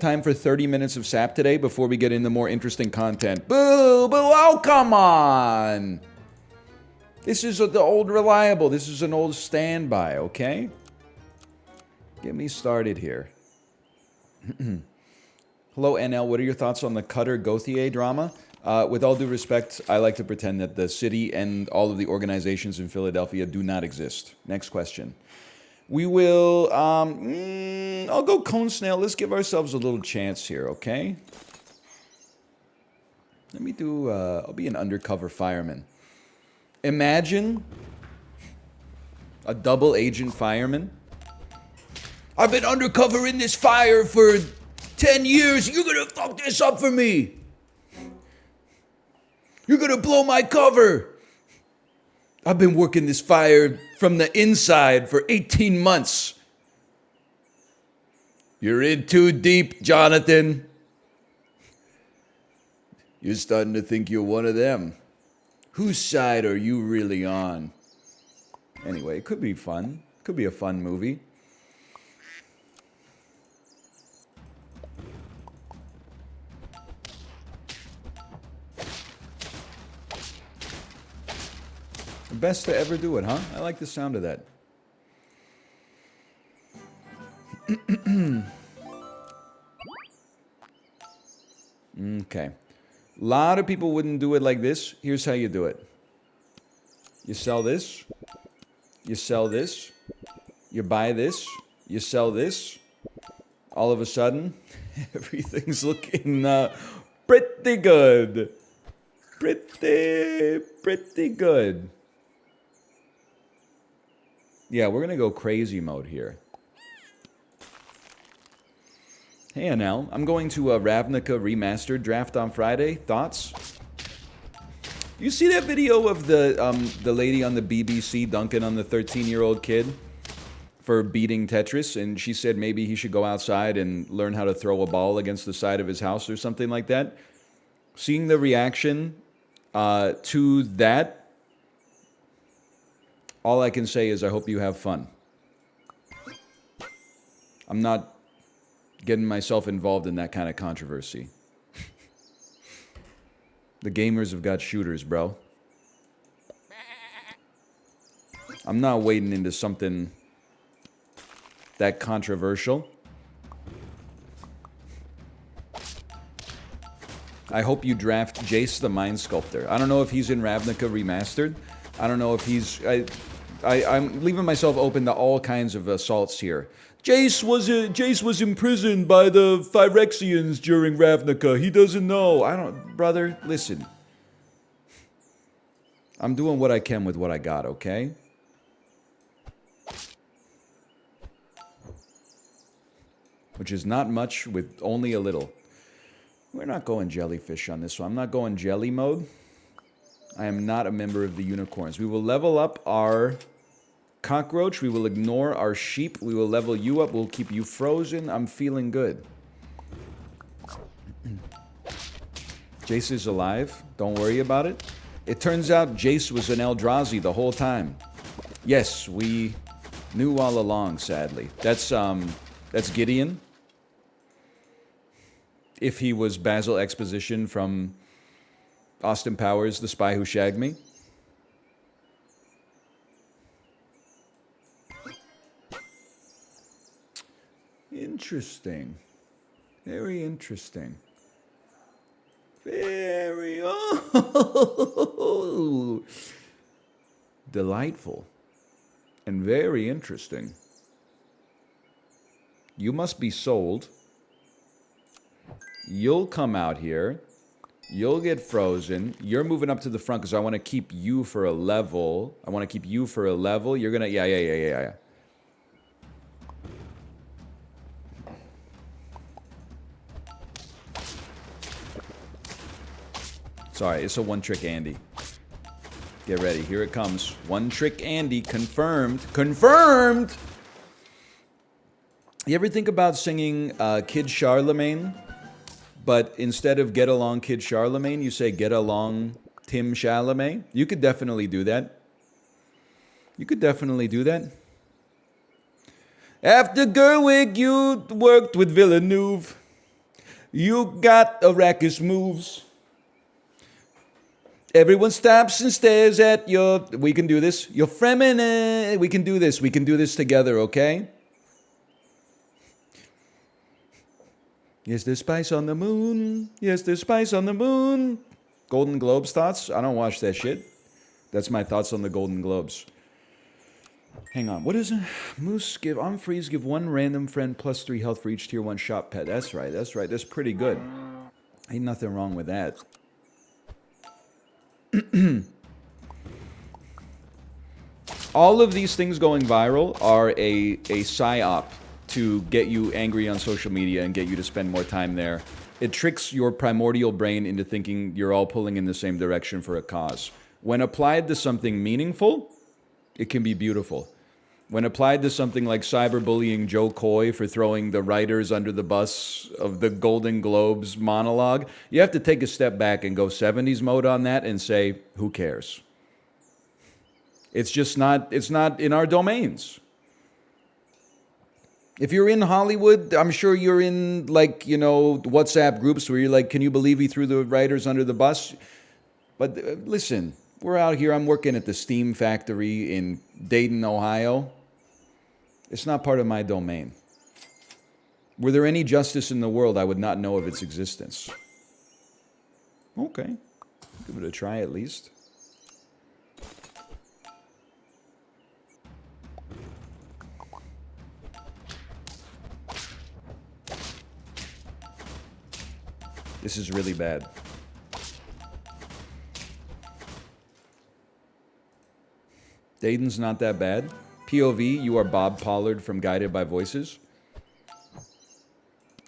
time for 30 minutes of sap today before we get into more interesting content? Boo! Boo! Oh, come on! This is the old reliable. This is an old standby, okay? Get me started here. Hello, NL. What are your thoughts on the Cutter Gauthier drama? With all due respect, I like to pretend that the city and all of the organizations in Philadelphia do not exist. Next question. We will, I'll go Cone Snail. Let's give ourselves a little chance here, okay? Let me do, I'll be an undercover fireman. Imagine a double agent fireman. I've been undercover in this fire for 10 years. You're gonna fuck this up for me. You're gonna blow my cover. I've been working this fire from the inside for 18 months. You're in too deep, Jonathan. You're starting to think you're one of them. Whose side are you really on? Anyway, it could be fun. Could be a fun movie. Best to ever do it, huh? I like the sound of that. Okay. A lot of people wouldn't do it like this. Here's how you do it. You sell this. You sell this. You buy this. You sell this. All of a sudden, everything's looking pretty good. Pretty good. Yeah, we're going to go crazy mode here. Hey, Anel. I'm going to a Ravnica Remastered draft on Friday. Thoughts? You see that video of the lady on the BBC dunking on the 13-year-old kid for beating Tetris? And she said maybe he should go outside and learn how to throw a ball against the side of his house or something like that. Seeing the reaction to that, all I can say is I hope you have fun. I'm not getting myself involved in that kind of controversy. The gamers have got shooters, bro. I'm not wading into something that controversial. I hope you draft Jace the Mind Sculptor. I don't know if he's in Ravnica Remastered. I don't know if he's... I'm leaving myself open to all kinds of assaults here. Jace was imprisoned by the Phyrexians during Ravnica. He doesn't know. Brother, listen. I'm doing what I can with what I got, okay? Which is not much with only a little. We're not going jellyfish on this one. I'm not going jelly mode. I am not a member of the unicorns. We will level up our cockroach. We will ignore our sheep. We will level you up. We'll keep you frozen. I'm feeling good. Jace is alive. Don't worry about it. It turns out Jace was an Eldrazi the whole time. Yes, we knew all along, sadly. That's Gideon. If he was Basil Exposition from Austin Powers, The Spy Who Shagged Me. Interesting. Very interesting. Very... Oh! Delightful. And very interesting. You must be sold. You'll come out here. You'll get frozen. You're moving up to the front because I want to keep you for a level. I want to keep you for a level. You're going to... Yeah. Sorry, it's a one-trick Andy. Get ready. Here it comes. One-trick Andy. Confirmed. Confirmed! You ever think about singing Kid Charlemagne? But instead of Get Along Kid Charlemagne, you say Get Along Tim Chalamet? You could definitely do that. You could definitely do that. After Gerwig, you worked with Villeneuve. You got Arrakis moves. Everyone stops and stares at your... We can do this. Your feminine. We can do this. We can do this together, okay? Yes, there's spice on the moon. Yes, there's spice on the moon. Golden Globes thoughts? I don't watch that shit. That's my thoughts on the Golden Globes. Hang on. What is it? Moose give... Unfreeze give one random friend plus 3 health for each tier 1 shop pet. That's right. That's right. That's pretty good. Ain't nothing wrong with that. All of these things going viral are a psyop to get you angry on social media and get you to spend more time there. It tricks your primordial brain into thinking you're all pulling in the same direction for a cause. When applied to something meaningful, it can be beautiful. When applied to something like cyberbullying Joe Coy for throwing the writers under the bus of the Golden Globes monologue, you have to take a step back and go 70s mode on that and say, who cares? It's just not, it's not in our domains. If you're in Hollywood, I'm sure you're in, like, you know, WhatsApp groups where you're like, can you believe he threw the writers under the bus? But listen, we're out here, I'm working at the Steam Factory in Dayton, Ohio. It's not part of my domain. Were there any justice in the world, I would not know of its existence. Okay, give it a try at least. This is really bad. Dayton's not that bad. POV, you are Bob Pollard from Guided by Voices.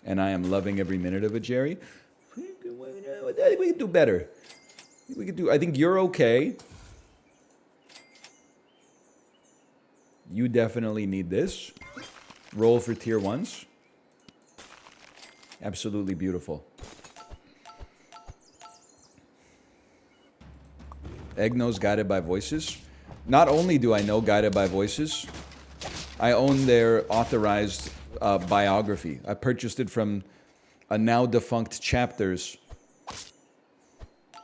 And I am loving every minute of it, Jerry. We can do better. We could do, I think you're okay. You definitely need this. Roll for tier 1s. Absolutely beautiful. Egg knows Guided by Voices. Not only do I know Guided by Voices, I own their authorized biography. I purchased it from a now defunct Chapters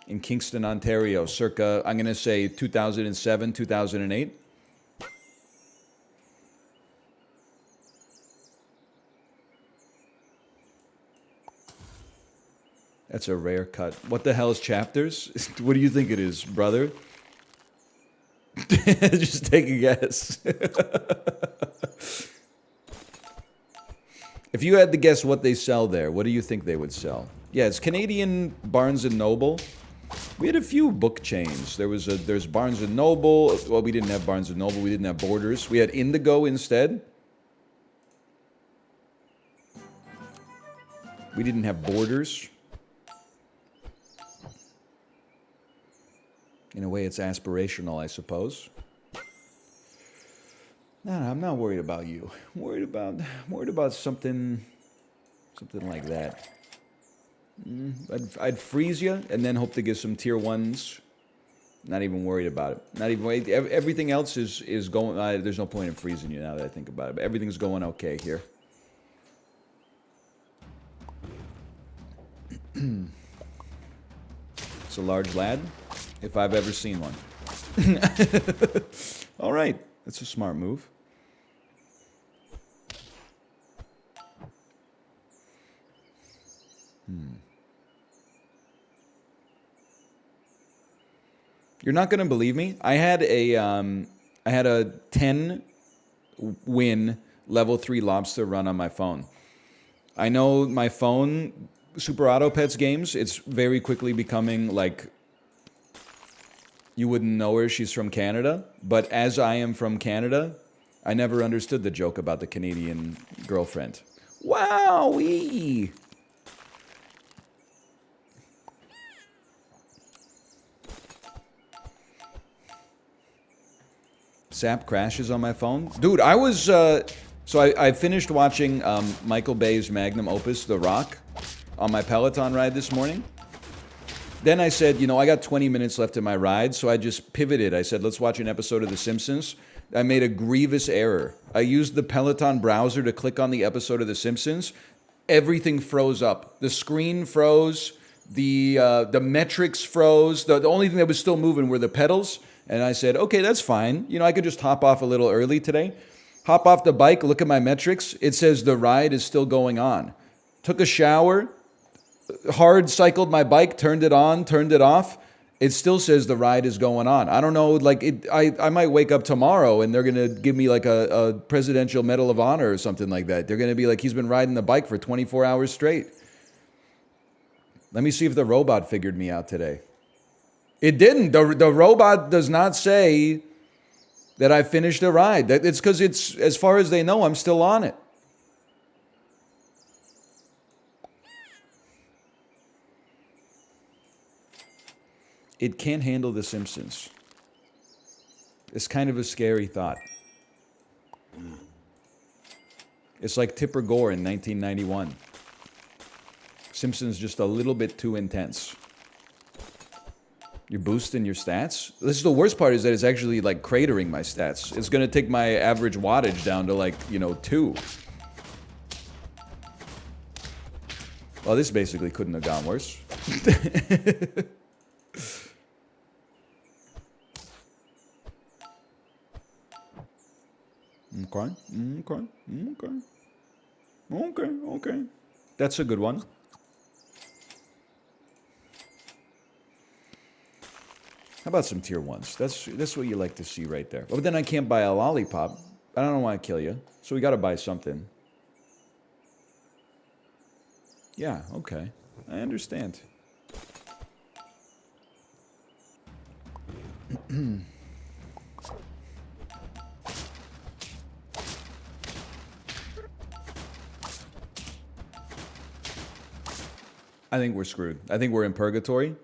in Kingston, Ontario, circa, I'm going to say 2007, 2008. That's a rare cut. What the hell is Chapters? What do you think it is, brother? Just take a guess. If you had to guess what they sell there, what do you think they would sell? Yeah, it's Canadian Barnes & Noble. We had a few book chains. There's Barnes & Noble. Well, we didn't have Barnes & Noble. We didn't have Borders. We had Indigo instead. We didn't have Borders. In a way, it's aspirational, I suppose. No, I'm not worried about you. I'm worried about something like that. I'd freeze you and then hope to get some tier 1s. Not even worried about it. Not even worried. Everything else is going. There's no point in freezing you now that I think about it. But everything's going okay here. It's a large lad, if I've ever seen one. All right, that's a smart move. You're not gonna believe me. I had a 10 win level 3 lobster run on my phone. I know my phone, Super Auto Pets games, it's very quickly becoming like, you wouldn't know her, she's from Canada. But as I am from Canada, I never understood the joke about the Canadian girlfriend. Wowee! Sap crashes on my phone. Dude, I was... so I finished watching Michael Bay's magnum opus, The Rock, on my Peloton ride this morning. Then I said, you know, I got 20 minutes left in my ride, so I just pivoted. I said, let's watch an episode of The Simpsons. I made a grievous error. I used the Peloton browser to click on the episode of The Simpsons, everything froze up. The screen froze. The metrics froze. The only thing that was still moving were the pedals. And I said, okay, that's fine. You know, I could just hop off a little early today. Hop off the bike, look at my metrics. It says the ride is still going on. Took a shower, hard cycled my bike, turned it on, turned it off. It still says the ride is going on. I don't know, like I might wake up tomorrow and they're going to give me like a Presidential Medal of Honor or something like that. They're going to be like, he's been riding the bike for 24 hours straight. Let me see if the robot figured me out today. It didn't. The robot does not say that I finished the ride. It's because it's, as far as they know, I'm still on it. It can't handle The Simpsons. It's kind of a scary thought. It's like Tipper Gore in 1991. Simpsons just a little bit too intense. You're boosting your stats? This is the worst part, is that it's actually like cratering my stats. It's going to take my average wattage down to like, 2. Well, this basically couldn't have gone worse. Okay. That's a good one. How about some tier 1s? That's what you like to see right there. But then I can't buy a lollipop. I don't want to kill you. So we got to buy something. Yeah, okay. I understand. I think we're screwed. I think we're in purgatory.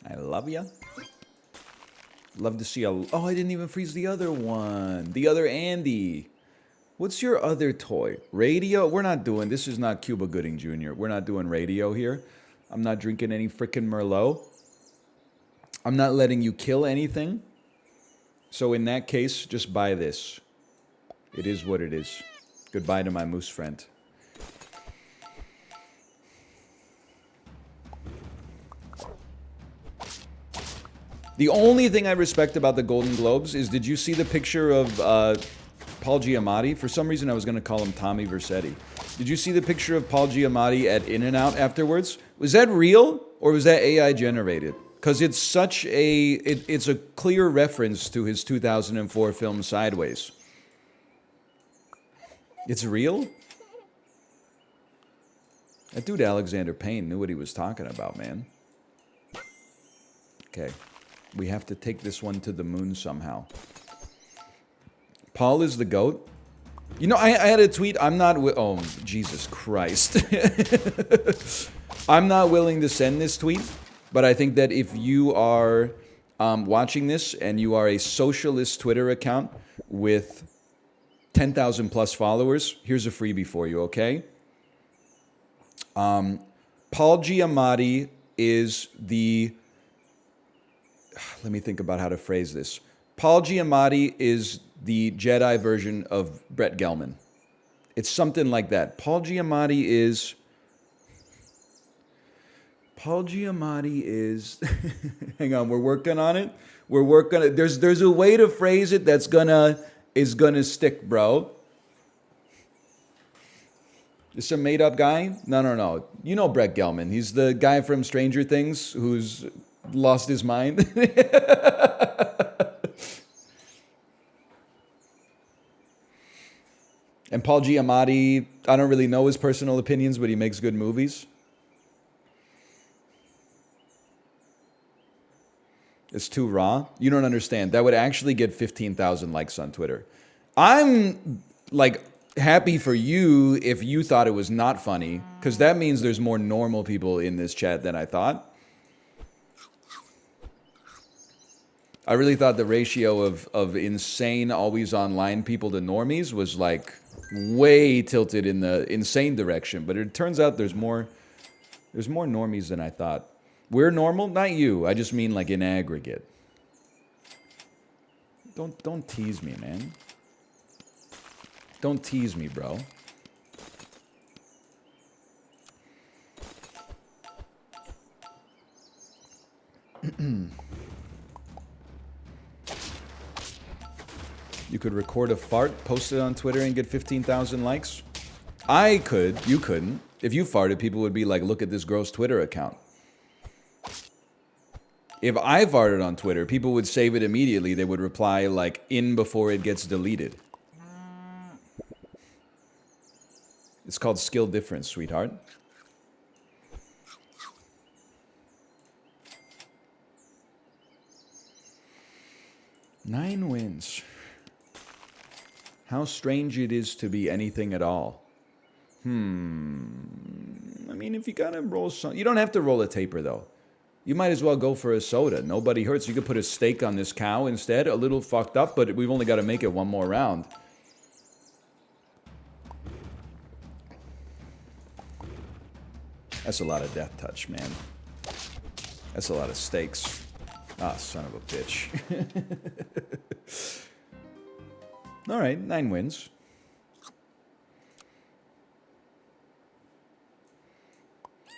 I love ya. Love to see a... Oh, I didn't even freeze the other one. The other Andy. What's your other toy? Radio? We're not doing... This is not Cuba Gooding Jr. We're not doing radio here. I'm not drinking any frickin' Merlot. I'm not letting you kill anything. So in that case, just buy this. It is what it is. Goodbye to my moose friend. The only thing I respect about the Golden Globes is, did you see the picture of Paul Giamatti? For some reason, I was going to call him Tommy Vercetti. Did you see the picture of Paul Giamatti at In-N-Out afterwards? Was that real or was that AI generated? Because it's such a... It's a clear reference to his 2004 film Sideways. It's real? That dude Alexander Payne knew what he was talking about, man. Okay. We have to take this one to the moon somehow. Paul is the GOAT. You know, I had a tweet. I'm not... Oh, Jesus Christ. I'm not willing to send this tweet. But I think that if you are watching this and you are a socialist Twitter account with 10,000 plus followers, here's a freebie for you, okay? Paul Giamatti is the... Let me think about how to phrase this. Paul Giamatti is the Jedi version of Brett Gelman. It's something like that. Paul Giamatti is... Hang on, we're working on it. We're working. There's a way to phrase it that's is gonna stick, bro. It's a made up guy? No. You know Brett Gelman. He's the guy from Stranger Things who's lost his mind. And Paul Giamatti, I don't really know his personal opinions, but he makes good movies. It's too raw. You don't understand. That would actually get 15,000 likes on Twitter. I'm like happy for you if you thought it was not funny, because that means there's more normal people in this chat than I thought. I really thought the ratio of insane, always online people to normies was like way tilted in the insane direction. But it turns out there's more normies than I thought. We're normal? Not you. I just mean like in aggregate. Don't tease me, man. Don't tease me, bro. You could record a fart, post it on Twitter, and get 15,000 likes? I could. You couldn't. If you farted, people would be like, look at this girl's Twitter account. If I farted on Twitter, people would save it immediately. They would reply, like, in before it gets deleted. It's called skill difference, sweetheart. Nine wins. How strange it is to be anything at all. I mean, if you gotta roll some... You don't have to roll a taper, though. You might as well go for a soda. Nobody hurts. You could put a steak on this cow instead. A little fucked up, but we've only got to make it one more round. That's a lot of death touch, man. That's a lot of steaks. Ah, son of a bitch. All right, 9 wins.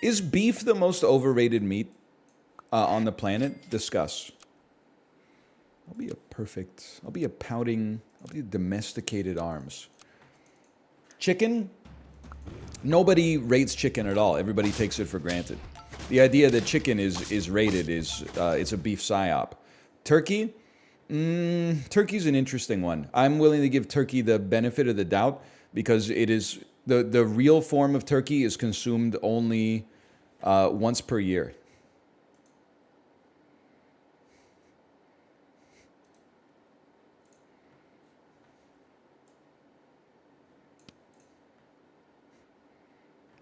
Is beef the most overrated meat on the planet? Discuss. I'll be a domesticated arms. Chicken? Nobody rates chicken at all. Everybody takes it for granted. The idea that chicken is rated is, it's a beef psyop. Turkey? Turkey's an interesting one. I'm willing to give turkey the benefit of the doubt because it is, the real form of turkey is consumed only once per year.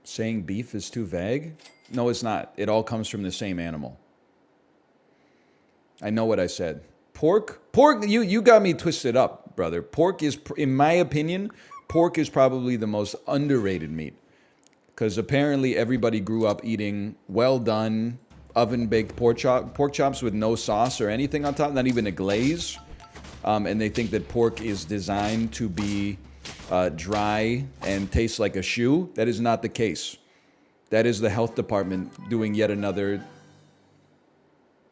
Saying beef is too vague? No, it's not. It all comes from the same animal. I know what I said. Pork, you got me twisted up, brother. Pork is, in my opinion, pork is probably the most underrated meat. Because apparently everybody grew up eating well-done, oven-baked pork chops with no sauce or anything on top, not even a glaze. And they think that pork is designed to be dry and taste like a shoe. That is not the case. That is the health department doing yet another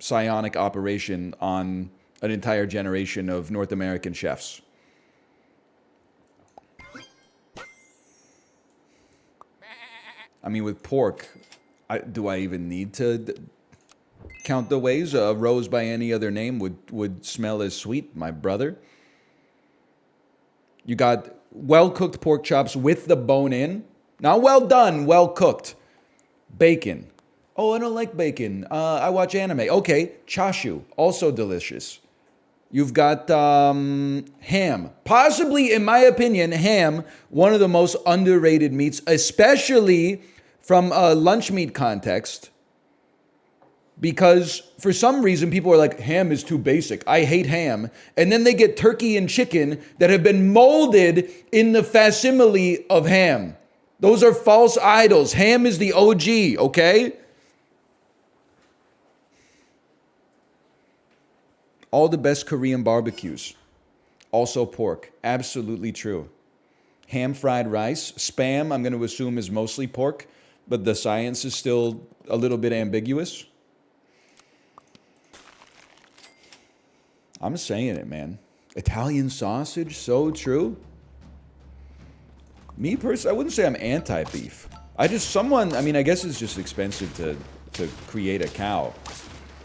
psionic operation on an entire generation of North American chefs. I mean, with pork, do I even need to count the ways a rose by any other name would smell as sweet, my brother? You got well-cooked pork chops with the bone in. Not well done, well cooked. Bacon. Oh, I don't like bacon. I watch anime. Okay, chashu, also delicious. You've got ham. Possibly, in my opinion, ham, one of the most underrated meats, especially from a lunch meat context. Because for some reason, people are like, ham is too basic. I hate ham. And then they get turkey and chicken that have been molded in the facsimile of ham. Those are false idols. Ham is the OG, okay? All the best Korean barbecues. Also pork. Absolutely true. Ham fried rice. Spam, I'm going to assume, is mostly pork. But the science is still a little bit ambiguous. I'm saying it, man. Italian sausage, so true. Me personally, I wouldn't say I'm anti-beef. I mean, I guess it's just expensive to create a cow.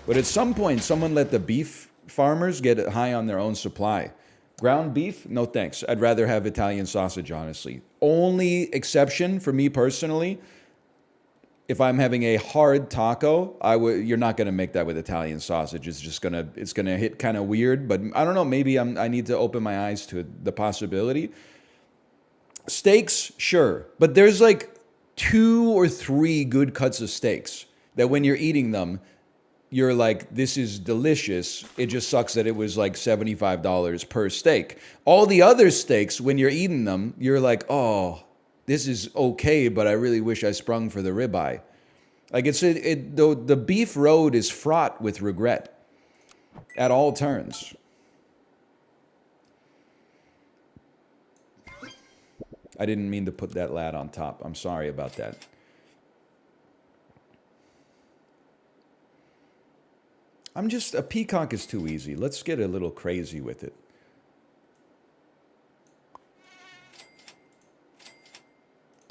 But at some point, someone let the beef farmers get high on their own supply. Ground beef, no thanks. I'd rather have Italian sausage, honestly. Only exception for me personally, if I'm having a hard taco, you're not gonna make that with Italian sausage. It's gonna hit kind of weird. But I don't know. Maybe I need to open my eyes to the possibility. Steaks, sure, but there's like 2 or 3 good cuts of steaks that when you're eating them, you're like, this is delicious. It just sucks that it was like $75 per steak. All the other steaks, when you're eating them, you're like, oh, this is okay, but I really wish I sprung for the ribeye. Like the beef road is fraught with regret at all turns. I didn't mean to put that lad on top. I'm sorry about that. A peacock is too easy. Let's get a little crazy with it.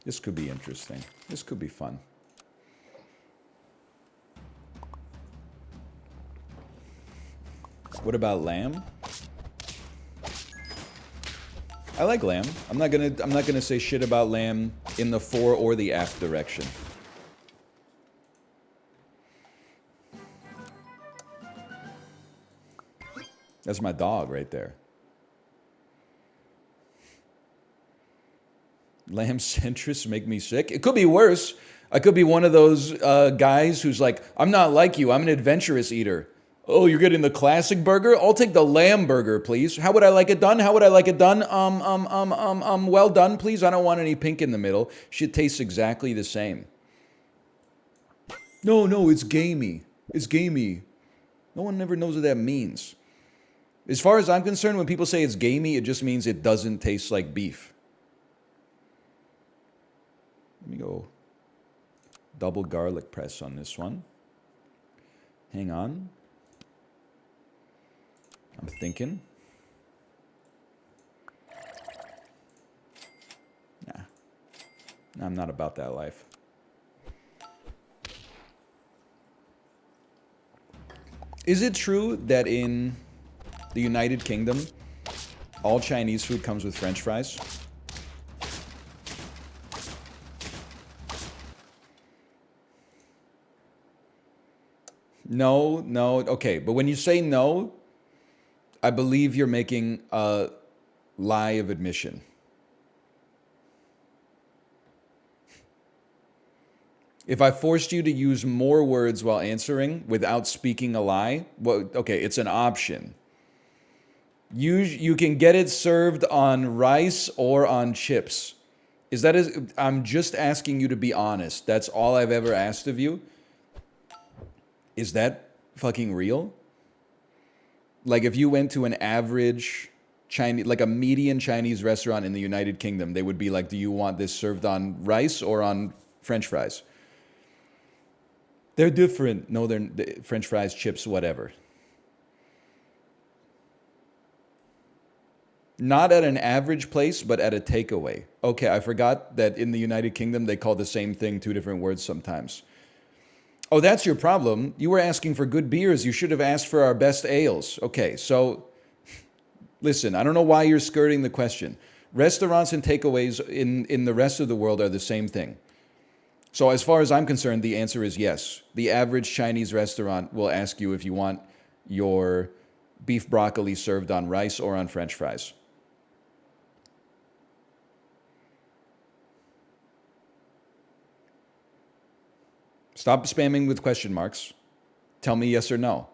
This could be interesting. This could be fun. What about lamb? I like lamb. I'm not gonna say shit about lamb in the fore or the aft direction. That's my dog right there. Lamb centrists make me sick. It could be worse. I could be one of those guys who's like, I'm not like you. I'm an adventurous eater. Oh, you're getting the classic burger? I'll take the lamb burger, please. How would I like it done? How would I like it done? Well done, please. I don't want any pink in the middle. Shit tastes exactly the same. No, it's gamey. It's gamey. No one ever knows what that means. As far as I'm concerned, when people say it's gamey, it just means it doesn't taste like beef. Let me go double garlic press on this one. Hang on. I'm thinking. Nah. I'm not about that life. Is it true that in the United Kingdom, all Chinese food comes with French fries? No. Okay, but when you say no, I believe you're making a lie of admission. If I forced you to use more words while answering without speaking a lie, well, okay, it's an option. You can get it served on rice or on chips. I'm just asking you to be honest. That's all I've ever asked of you. Is that fucking real? Like if you went to an average Chinese, like a median Chinese restaurant in the United Kingdom, they would be like, do you want this served on rice or on French fries? They're different. No, they're French fries, chips, whatever. Not at an average place, but at a takeaway. Okay, I forgot that in the United Kingdom, they call the same thing two different words sometimes. Oh, that's your problem. You were asking for good beers. You should have asked for our best ales. Okay, so listen, I don't know why you're skirting the question. Restaurants and takeaways in the rest of the world are the same thing. So as far as I'm concerned, the answer is yes. The average Chinese restaurant will ask you if you want your beef broccoli served on rice or on French fries. Stop spamming with question marks. Tell me yes or no.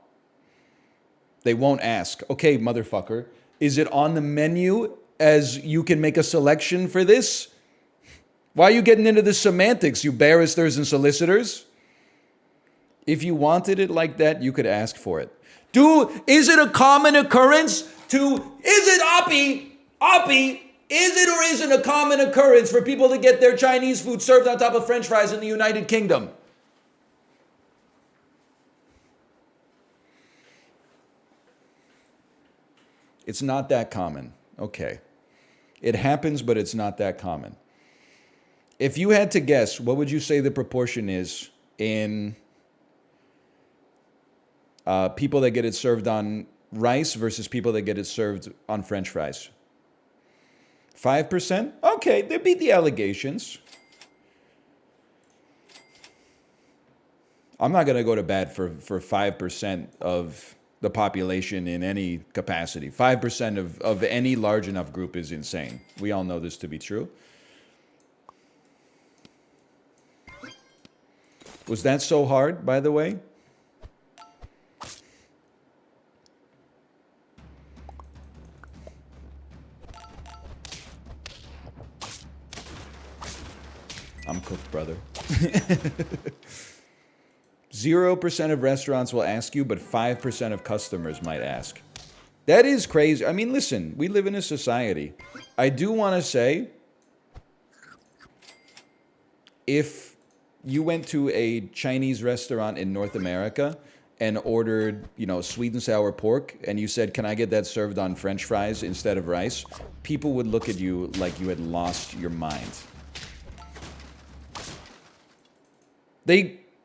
They won't ask. Okay, motherfucker, is it on the menu as you can make a selection for this? Why are you getting into the semantics, you barristers and solicitors? If you wanted it like that, you could ask for it. Is it a common occurrence is it Oppie, is it or isn't a common occurrence for people to get their Chinese food served on top of French fries in the United Kingdom? It's not that common. Okay. It happens, but it's not that common. If you had to guess, what would you say the proportion is in people that get it served on rice versus people that get it served on French fries? 5%? Okay, they beat the allegations. I'm not going to go to bat for 5% of the population in any capacity. 5% of any large enough group is insane. We all know this to be true. Was that so hard, by the way? I'm cooked, brother. 0% of restaurants will ask you, but 5% of customers might ask. That is crazy. I mean, listen, we live in a society. I do want to say, if you went to a Chinese restaurant in North America and ordered, you know, sweet and sour pork, and you said, can I get that served on French fries instead of rice? People would look at you like you had lost your mind.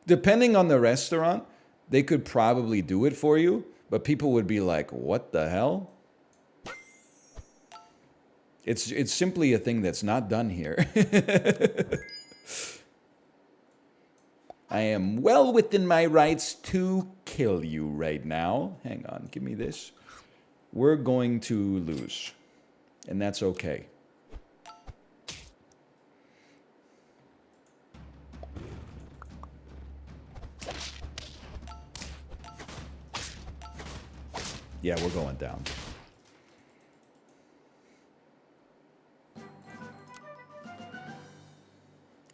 Depending on the restaurant, they could probably do it for you, but people would be like, what the hell? It's simply a thing that's not done here. I am well within my rights to kill you right now. Hang on, give me this. We're going to lose, and that's okay. Yeah, we're going down.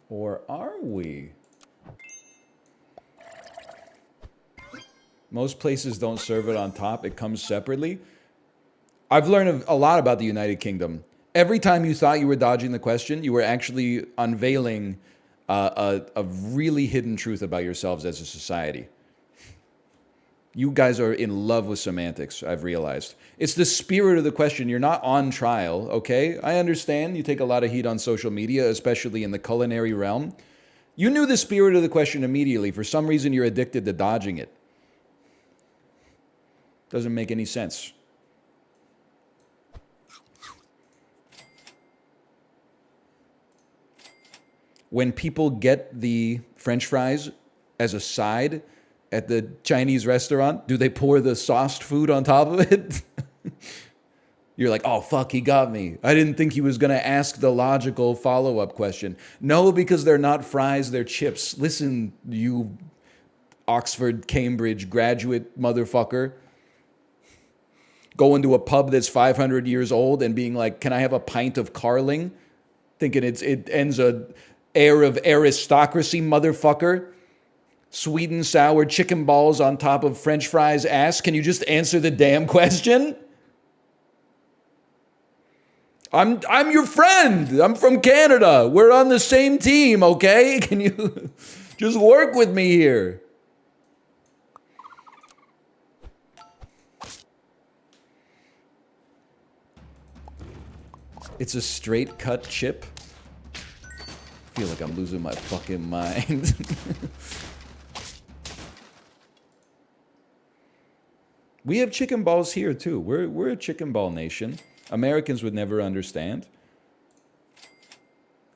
Or are we? Most places don't serve it on top. It comes separately. I've learned a lot about the United Kingdom. Every time you thought you were dodging the question, you were actually unveiling a really hidden truth about yourselves as a society. You guys are in love with semantics, I've realized. It's the spirit of the question. You're not on trial, okay? I understand you take a lot of heat on social media, especially in the culinary realm. You knew the spirit of the question immediately. For some reason, you're addicted to dodging it. Doesn't make any sense. When people get the French fries as a side at the Chinese restaurant, do they pour the sauced food on top of it? You're like, oh, fuck, he got me. I didn't think he was going to ask the logical follow-up question. No, because they're not fries, they're chips. Listen, you Oxford, Cambridge graduate motherfucker. Going to a pub that's 500 years old and being like, can I have a pint of Carling? Thinking it ends a air of aristocracy, motherfucker. Sweet and sour chicken balls on top of French fries ass. Can you just answer the damn question? I'm your friend. I'm from Canada. We're on the same team, okay? Can you just work with me here? It's a straight cut chip. I feel like I'm losing my fucking mind. We have chicken balls here too. We're a chicken ball nation. Americans would never understand.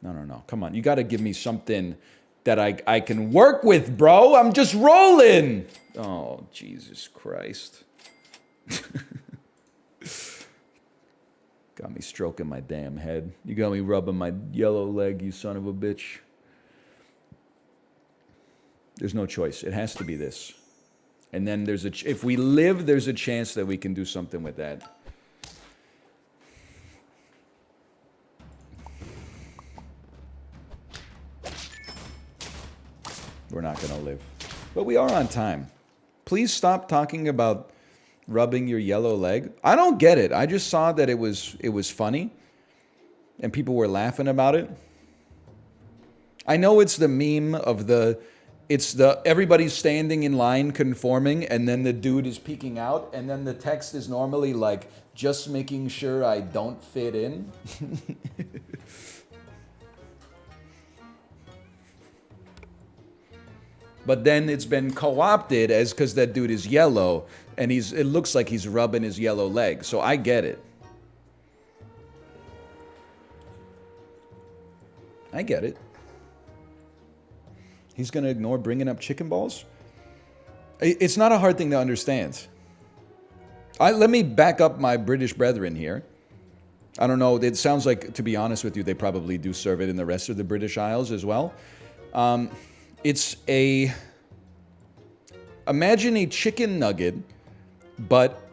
No. Come on. You got to give me something that I can work with, bro. I'm just rolling. Oh, Jesus Christ. Got me stroking my damn head. You got me rubbing my yellow leg, you son of a bitch. There's no choice. It has to be this. And then if we live, there's a chance that we can do something with that. We're not going to live. But we are on time. Please stop talking about rubbing your yellow leg. I don't get it. I just saw that it was funny and people were laughing about it. I know it's the meme of everybody's standing in line conforming and then the dude is peeking out and then the text is normally like, just making sure I don't fit in. But then it's been co-opted as because that dude is yellow and it looks like he's rubbing his yellow leg. So I get it. I get it. He's going to ignore bringing up chicken balls? It's not a hard thing to understand. Let me back up my British brethren here. I don't know. It sounds like, to be honest with you, they probably do serve it in the rest of the British Isles as well. Imagine a chicken nugget, but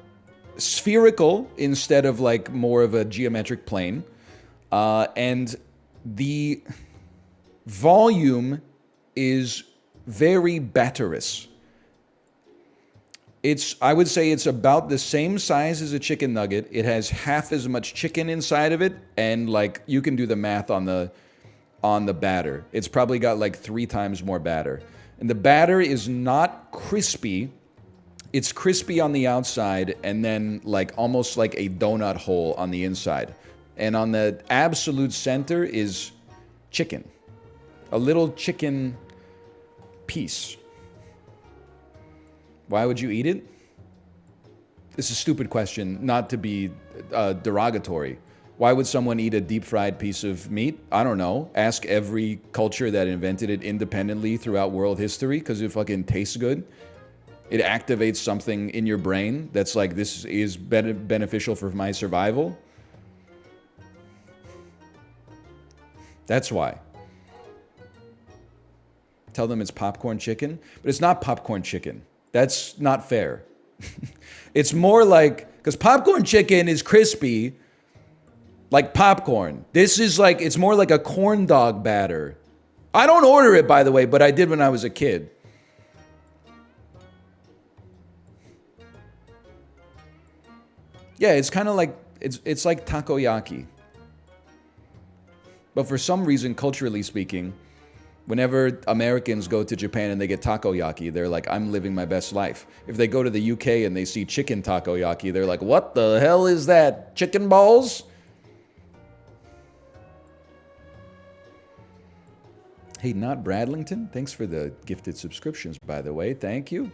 spherical instead of like more of a geometric plane. And the volume is very batterous. I would say it's about the same size as a chicken nugget. It has half as much chicken inside of it, and like you can do the math on the batter. It's probably got like 3 times more batter. And the batter is not crispy. It's crispy on the outside and then like almost like a donut hole on the inside. And on the absolute center is chicken. A little chicken piece. Why would you eat it? This is a stupid question, not to be derogatory. Why would someone eat a deep fried piece of meat? I don't know. Ask every culture that invented it independently throughout world history, because it fucking tastes good. It activates something in your brain that's like, this is beneficial for my survival. That's why. Tell them it's popcorn chicken, but it's not popcorn chicken. That's not fair. It's more like, because popcorn chicken is crispy, like popcorn. This is like, it's more like a corn dog batter. I don't order it, by the way, but I did when I was a kid. Yeah, it's kind of like, it's like takoyaki. But for some reason, culturally speaking, whenever Americans go to Japan and they get takoyaki, they're like, I'm living my best life. If they go to the UK and they see chicken takoyaki, they're like, what the hell is that? Chicken balls? Hey, not Bradlington, thanks for the gifted subscriptions, by the way. Thank you.